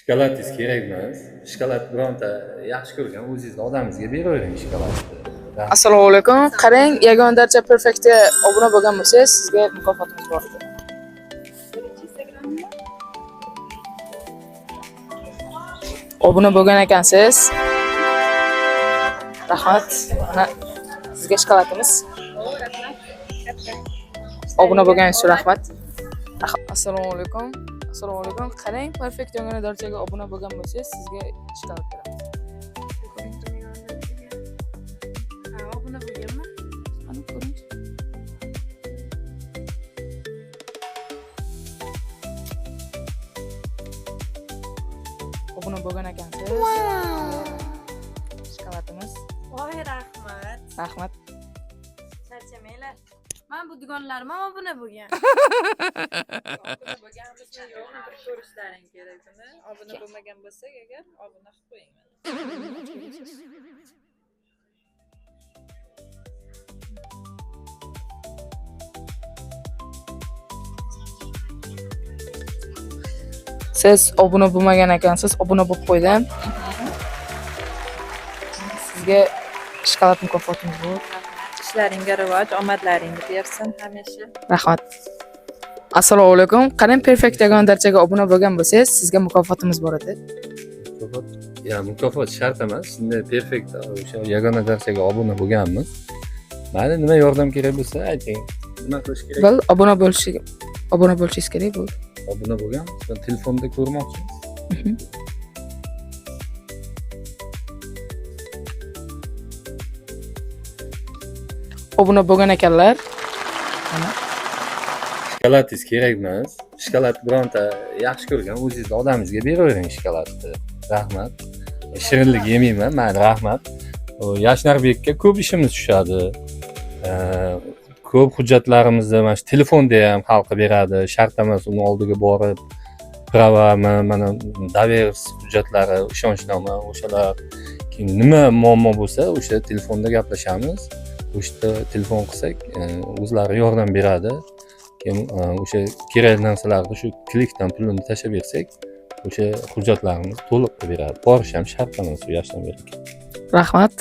Shokolatingiz kerak emas. Shokolad bironta yaxshi ko'rgan o'zingizning odamingizga beravering shokoladni. Assalomu alaykum. Qarang, Yagona Darcha Perfect'ga obuna bo'lgan bo'lsangiz, sizga mukofotimiz bor edi. Obuna bo'lgan ekansiz. Rahmat. Mana sizga shokoladimiz. Obuna bo'lganingiz uchun rahmat. Assalomu alaykum. Assalomu alaykum. Qarang, Perfect Yagona Darchaga obuna bo'lgan bo'lsangiz, sizga shokolad beramiz. Obuna bo'lganmi? Mana ko'ring. Obuna bo'lgan ekansiz. Shokoladimiz. Voy, rahmat. Rahmat. Charchamanglar. Men bu dugonlarim ham obuna bo'lgan. Obuna bo'lganimizmi yo'qmi bir ko'rishlaring kerak buni. Obuna bo'lmagan bo'lsak agar obuna qilib qo'ying mana. Siz obuna bo'lmagan ekansiz, obuna bo'lib qo'ydim. Sizga shokolad mukofotimiz bor. Ishlaringga rivoj, omadlaringni bersin hamisha. Rahmat. Assalomu alaykum. Qarang, Perfect Yagona Darchaga obuna bo'lgan bo'lsangiz, sizga mukofotimiz bor edi. Mukofot shart emas. Shunday perfekt o'sha Yagona Darchaga obuna bo'lganmiz. Mana nima yordam kerak bo'lsa ayting. Nima qilish kerak? Bil, obuna bo'lishingiz kerak bu. Obuna bo'lgan. Siz telefonda ko'rmoqchisiz. Obuna bo'lgan ekanlar. Shokoladingiz kerak emas. Shokolad bironta yaxshi ko'rgan o'zingizning odamingizga beravering shokoladni. Rahmat. Shirinlik yemayman, mayli rahmat. Yashnarbekka ko'p ishimiz tushadi. Ko'p hujjatlarimizni mana shu telefonda ham hal qilib beradi. Shart emas uni oldiga borib pravami, mana davers hujjatlari, ishonchnoma, o'shalar keyin nima muammo bo'lsa, o'sha telefonda gaplashamiz. O'sha telefon qilsak, o'zlari yordam beradi. Keyin o'sha kerakli narsalarni shu klikdan pulini tashlab bersak, o'sha hujjatlarimiz to'liq qilib beradi. Borish ham shart emas u Yashnarbekka. Rahmat.